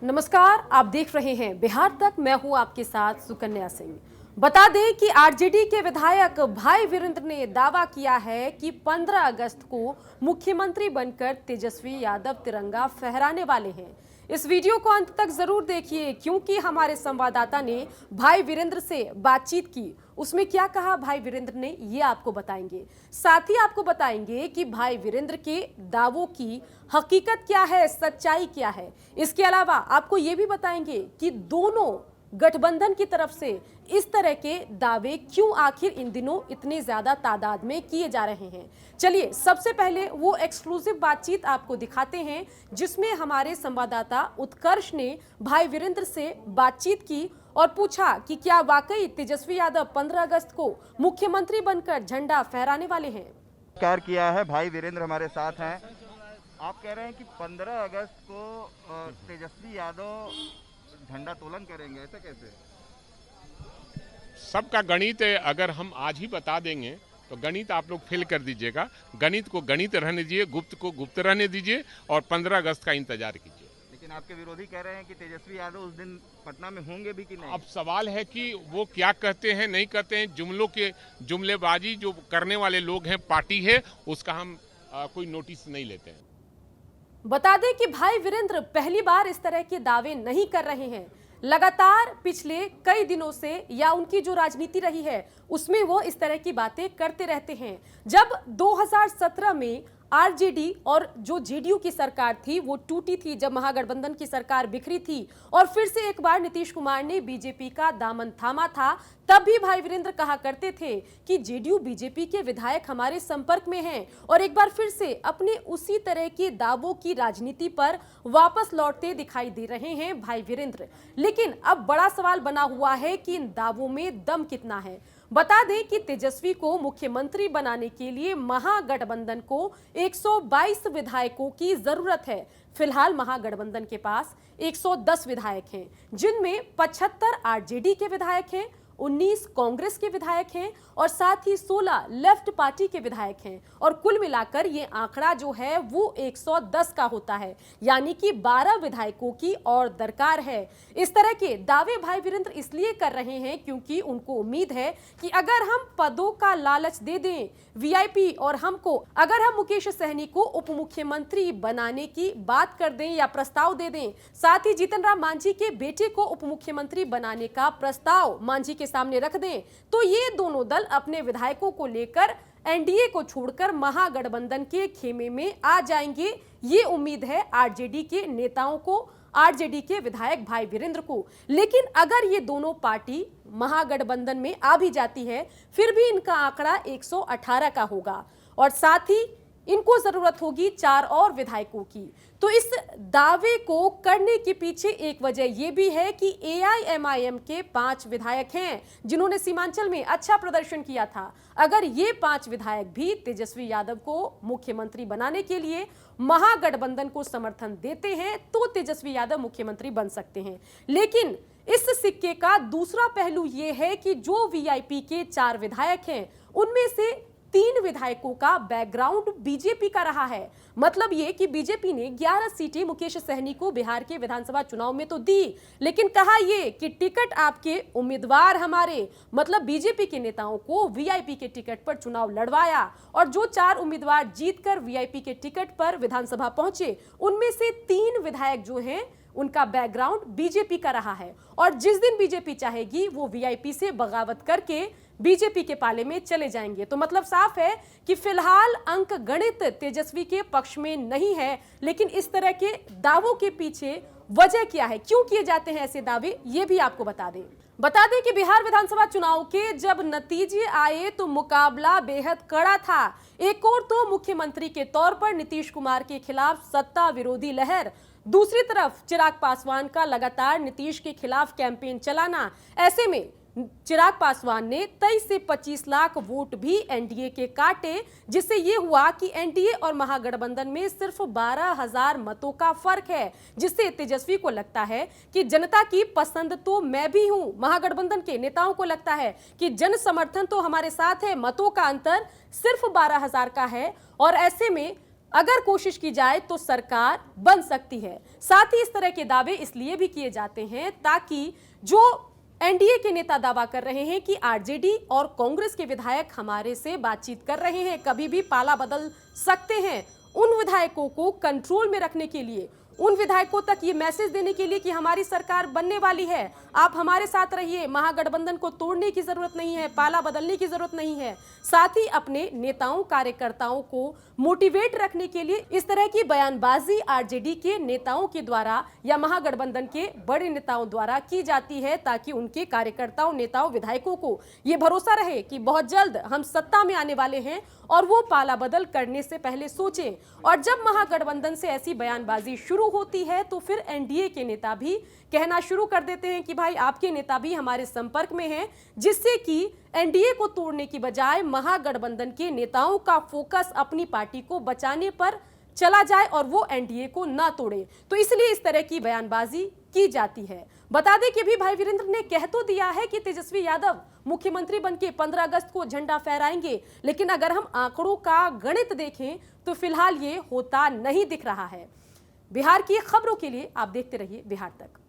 नमस्कार, आप देख रहे हैं बिहार तक। मैं हूं आपके साथ सुकन्या सिंह। बता दें कि आरजेडी के विधायक भाई वीरेंद्र ने दावा किया है कि 15 अगस्त को मुख्यमंत्री बनकर तेजस्वी यादव तिरंगा फहराने वाले हैं। इस वीडियो को अंत तक जरूर देखिए, क्योंकि हमारे संवाददाता ने भाई वीरेंद्र से बातचीत की। उसमें क्या कहा भाई वीरेंद्र ने, ये आपको बताएंगे। साथ ही आपको बताएंगे कि भाई वीरेंद्र के दावों की हकीकत क्या है, सच्चाई क्या है। इसके अलावा आपको ये भी बताएंगे कि दोनों गठबंधन की तरफ से इस तरह के दावे क्यों आखिर इन दिनों इतने ज्यादा तादाद में किए जा रहे हैं। चलिए सबसे पहले वो एक्सक्लूसिव बातचीत आपको दिखाते हैं, जिसमें हमारे संवाददाता उत्कर्ष ने भाई वीरेंद्र से बातचीत की और पूछा कि क्या वाकई तेजस्वी यादव 15 अगस्त को मुख्यमंत्री बनकर झंडा फहराने वाले हैं। नमस्कार किया है भाई वीरेंद्र हमारे साथ हैं। आप कह रहे हैं कि 15 अगस्त को तेजस्वी यादव झंडा तोलन करेंगे, ऐसा कैसे? सबका गणित अगर हम आज ही बता देंगे तो गणित आप लोग फेल कर दीजिएगा। गणित को गणित रहने दीजिए, गुप्त को गुप्त रहने दीजिए और 15 अगस्त का इंतजार कीजिए। लेकिन आपके विरोधी कह रहे हैं कि तेजस्वी यादव उस दिन पटना में होंगे भी कि नहीं। अब सवाल है कि वो क्या कहते हैं, नहीं कहते हैं। जुमलों के जुमलेबाजी जो करने वाले लोग हैं, पार्टी है, उसका हम कोई नोटिस नहीं लेते हैं। बता दें कि भाई वीरेंद्र पहली बार इस तरह के दावे नहीं कर रहे हैं। लगातार पिछले कई दिनों से या उनकी जो राजनीति रही है उसमें वो इस तरह की बातें करते रहते हैं। जब 2017 में आरजेडी और जो जेडीयू की सरकार थी वो टूटी थी, जब महागठबंधन की सरकार बिखरी थी और फिर से एक बार नीतीश कुमार ने बीजेपी का दामन थामा था, तब भी भाई वीरेंद्र कहा करते थे कि जेडीयू बीजेपी के विधायक हमारे संपर्क में हैं और एक बार फिर से अपने उसी तरह के दावों की राजनीति पर वापस लौटते दिखाई दे रहे हैं भाई वीरेंद्र। लेकिन अब बड़ा सवाल बना हुआ है कि इन दावों में दम कितना है। बता दें कि तेजस्वी को मुख्यमंत्री बनाने के लिए महागठबंधन को 122 विधायकों की जरूरत है। फिलहाल महागठबंधन के पास 110 विधायक हैं, जिनमें 75 आरजेडी के विधायक हैं, 19 कांग्रेस के विधायक हैं और साथ ही 16 लेफ्ट पार्टी के विधायक हैं। और कुल मिलाकर ये आंकड़ा जो है वो 110 का होता है, यानी कि 12 विधायकों की और दरकार है। इस तरह के दावे भाई वीरेंद्र इसलिए कर रहे हैं क्योंकि उनको उम्मीद है कि अगर हम पदों का लालच दे दें वीआईपी और अगर हम मुकेश सहनी को उप मुख्यमंत्री बनाने की बात कर दें या प्रस्ताव दे दें, साथ ही जीतन राम मांझी के बेटे को उप मुख्यमंत्री बनाने का प्रस्ताव मांझी के सामने रख दें, तो ये दोनों दल अपने विधायकों को लेकर एनडीए को छोड़कर महागठबंधन के खेमे में आ जाएंगे। ये उम्मीद है आरजेडी के नेताओं को, आरजेडी के विधायक भाई वीरेंद्र को। लेकिन अगर ये दोनों पार्टी महागठबंधन में आ भी जाती है, फिर भी इनका आंकड़ा 118 का होगा और साथ ही इनको जरूरत होगी 4 और विधायकों की। तो इस दावे को करने के पीछे एक वजह यह भी है कि एआईएमआईएम के 5 विधायक हैं जिन्होंने सीमांचल में अच्छा प्रदर्शन किया था। अगर ये 5 विधायक भी तेजस्वी यादव को मुख्यमंत्री बनाने के लिए महागठबंधन को समर्थन देते हैं तो तेजस्वी यादव मुख्यमंत्री बन सकते हैं। लेकिन इस सिक्के का दूसरा पहलू यह है कि जो वीआईपी के 4 विधायक हैं उनमें से 3 विधायकों का बैकग्राउंड बीजेपी का रहा है। मतलब ये कि बीजेपी ने 11 सीटें मुकेश सहनी को बिहार के विधानसभा चुनाव में तो दी, लेकिन कहा ये कि टिकट आपके उम्मीदवार हमारे, मतलब बीजेपी के नेताओं को वीआईपी के टिकट पर चुनाव लड़वाया और जो 4 उम्मीदवार जीतकर वीआईपी के टिकट पर विधानसभा पहुंचे, उनमें से 3 विधायक जो हैं उनका बैकग्राउंड बीजेपी का रहा है और जिस दिन बीजेपी चाहेगी वो वीआईपी से बगावत करके बीजेपी के पाले में चले जाएंगे। तो मतलब साफ है कि फिलहाल अंक गणित तेजस्वी के पक्ष में नहीं है। लेकिन इस तरह के दावों के पीछे वजह क्या है, क्यों किए जाते हैं ऐसे दावे, ये भी आपको बता दें कि बिहार विधानसभा चुनाव के जब नतीजे आए तो मुकाबला बेहद कड़ा था। एक और तो मुख्यमंत्री के तौर पर नीतीश कुमार के खिलाफ सत्ता विरोधी लहर, दूसरी तरफ चिराग पासवान का लगातार नीतीश के खिलाफ कैंपेन चलाना। ऐसे में चिराग पासवान ने 23 से 25 लाख वोट भी एनडीए के काटे, जिससे यह हुआ कि एनडीए और महागठबंधन में सिर्फ 12,000 मतों का फर्क है, जिससे तेजस्वी को लगता है कि जनता की पसंद तो मैं भी हूं। महागठबंधन के नेताओं को लगता है कि जन समर्थन तो हमारे साथ है, मतों का अंतर सिर्फ 12,000 का है और ऐसे में अगर कोशिश की जाए तो सरकार बन सकती है। साथ ही इस तरह के दावे इसलिए भी किए जाते हैं ताकि जो एनडीए के नेता दावा कर रहे हैं कि आरजेडी और कांग्रेस के विधायक हमारे से बातचीत कर रहे हैं, कभी भी पाला बदल सकते हैं, उन विधायकों को कंट्रोल में रखने के लिए, उन विधायकों तक ये मैसेज देने के लिए कि हमारी सरकार बनने वाली है, आप हमारे साथ रहिए, महागठबंधन को तोड़ने की जरूरत नहीं है, पाला बदलने की जरूरत नहीं है। साथ ही अपने नेताओं कार्यकर्ताओं को मोटिवेट रखने के लिए इस तरह की बयानबाजी आरजेडी के नेताओं के द्वारा या महागठबंधन के बड़े नेताओं द्वारा की जाती है ताकि उनके कार्यकर्ताओं, नेताओं, विधायकों को ये भरोसा रहे कि बहुत जल्द हम सत्ता में आने वाले हैं और वो पाला बदल करने से पहले सोचें। और जब महागठबंधन से ऐसी बयानबाजी शुरू होती है तो फिर एनडीए के नेता भी कहना शुरू कर देते हैं कि भाई आपके नेता भी हमारे संपर्क में हैं, जिससे कि एनडीए को तोड़ने की बजाय महागठबंधन के नेताओं का फोकस अपनी पार्टी को बचाने पर चला जाए और वो एनडीए को ना तोड़े। तो इसलिए इस तरह की बयानबाजी की जाती है। बता दें कि भी भाई वीरेंद्र ने कह तो दिया है कि तेजस्वी यादव मुख्यमंत्री बनके 15 अगस्त को झंडा फहराएंगे, लेकिन अगर हम आंकड़ों का गणित देखें तो फिलहाल ये होता नहीं दिख रहा है। बिहार की खबरों के लिए आप देखते रहिए बिहार तक।